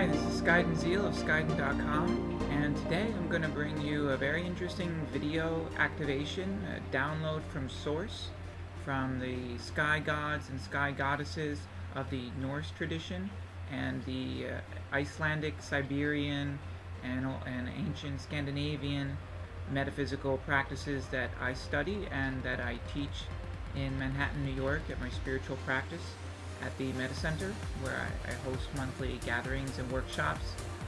Hi, this is Skydin Zeal of Skydin.com, and today I'm going to bring you a very interesting video activation, a download from source from the sky gods and sky goddesses of the Norse tradition and the Icelandic, Siberian, and ancient Scandinavian metaphysical practices that I study and that I teach in Manhattan, New York at my spiritual practice at the Meta Center, where I host monthly gatherings and workshops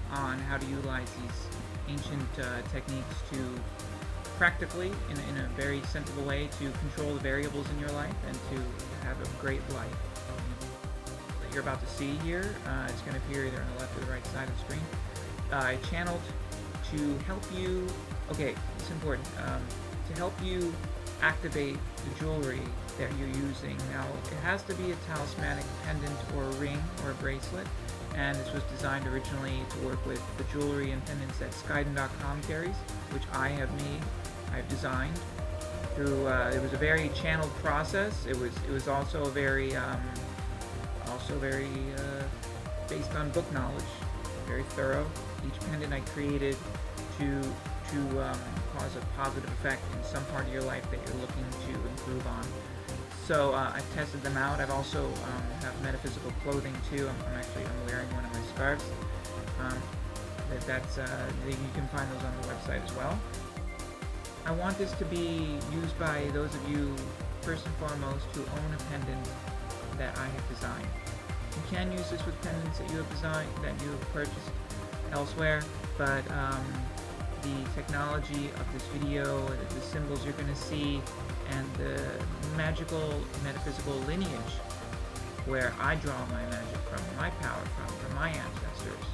on how to utilize these ancient techniques to practically, in a very sensible way, to control the variables in your life and to have a great life. What you're about to see here, it's going to appear either on the left or the right side of the screen. I channeled to help you, okay, it's important, to help you activate the jewelry that you're using. Now, it has to be a talismanic pendant or a ring or a bracelet, and this was designed originally to work with the jewelry and pendants that Skydin.com carries, which I've designed through. It was a very channeled process. It was also very based on book knowledge, very thorough. Each pendant I created to cause a positive effect in some part of your life that you're looking to improve on. So I've tested them out. I've also have metaphysical clothing too. I'm wearing one of my scarves. You can find those on the website as well. I want this to be used by those of you, first and foremost, who own a pendant that I have designed. You can use this with pendants that you have designed, that you have purchased elsewhere, but the technology of this video, the symbols you're going to see, and the magical metaphysical lineage where I draw my magic from, my power from my ancestors,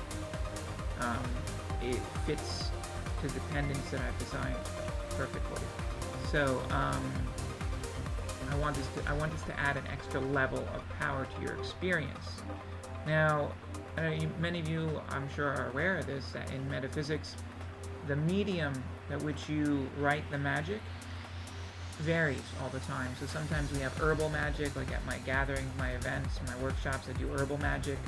it fits to the pendants that I've designed perfectly. So I want this to add an extra level of power to your experience. Now, many of you, I'm sure, are aware of this, that in metaphysics, the medium at which you write the magic varies all the time. So sometimes we have herbal magic, like at my gatherings, my events, my workshops, I do herbal magic,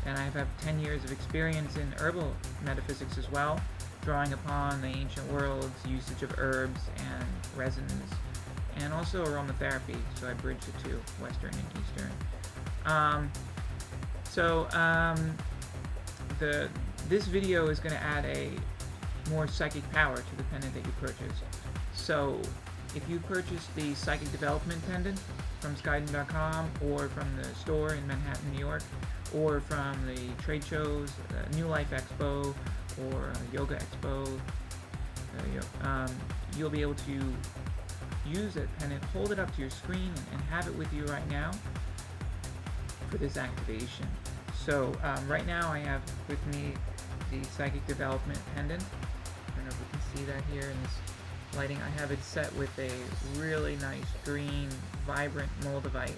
and I have 10 years of experience in herbal metaphysics as well, drawing upon the ancient world's usage of herbs and resins, and also aromatherapy, so I bridge the two, Western and Eastern. This video is going to add a more psychic power to the pendant that you purchase. So if you purchase the Psychic Development pendant from Skydin.com, or from the store in Manhattan, New York, or from the trade shows, New Life Expo, or Yoga Expo, you'll be able to use that pendant, hold it up to your screen, and have it with you right now for this activation. So right now I have with me the Psychic Development pendant. I don't know if we can see that here in this lighting. I have it set with a really nice green, vibrant moldavite.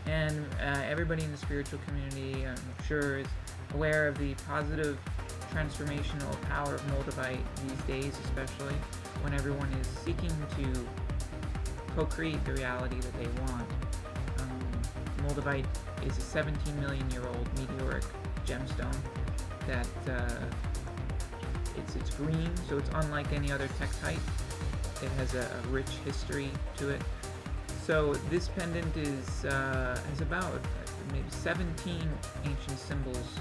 And everybody in the spiritual community, I'm sure, is aware of the positive transformational power of moldavite these days, especially when everyone is seeking to co-create the reality that they want. Moldavite is a 17 million year old meteoric gemstone that it's green, so it's unlike any other tektite. It has a rich history to it. So this pendant has about maybe 17 ancient symbols,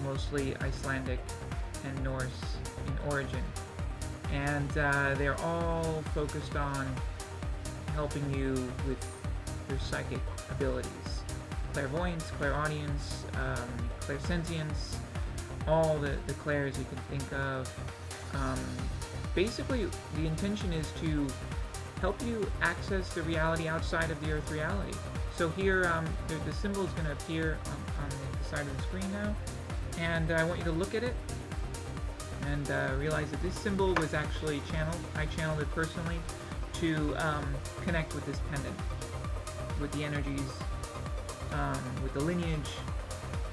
mostly Icelandic and Norse in origin, and they're all focused on helping you with your psychic abilities, clairvoyance, clairaudience, clairsentience, all the clairs you can think of. Basically, the intention is to help you access the reality outside of the earth reality. So here, the symbol is going to appear on the side of the screen now, and I want you to look at it and realize that this symbol was actually channeled. I channeled it personally to connect with this pendant, with the energies, with the lineage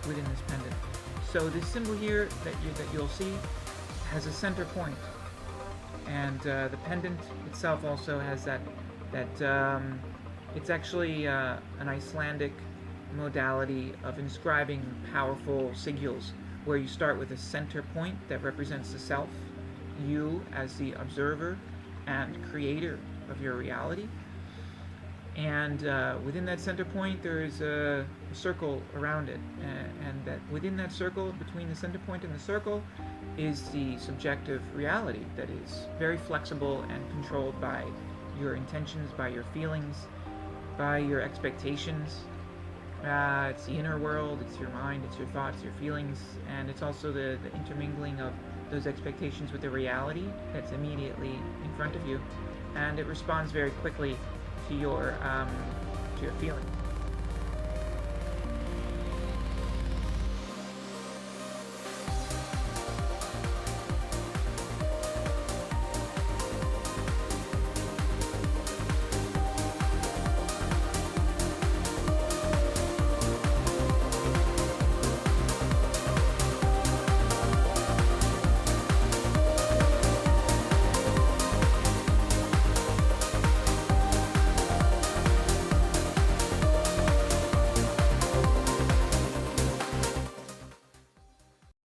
within this pendant. So this symbol here that you'll see has a center point, and the pendant itself also has that it's actually an Icelandic modality of inscribing powerful sigils where you start with a center point that represents the self, you as the observer and creator of your reality. And within that center point, there is a circle around it, and that within that circle, between the center point and the circle, is the subjective reality that is very flexible and controlled by your intentions, by your feelings, by your expectations. It's the inner world, it's your mind, it's your thoughts, your feelings, and it's also the intermingling of those expectations with the reality that's immediately in front of you, and it responds very quickly to your feeling.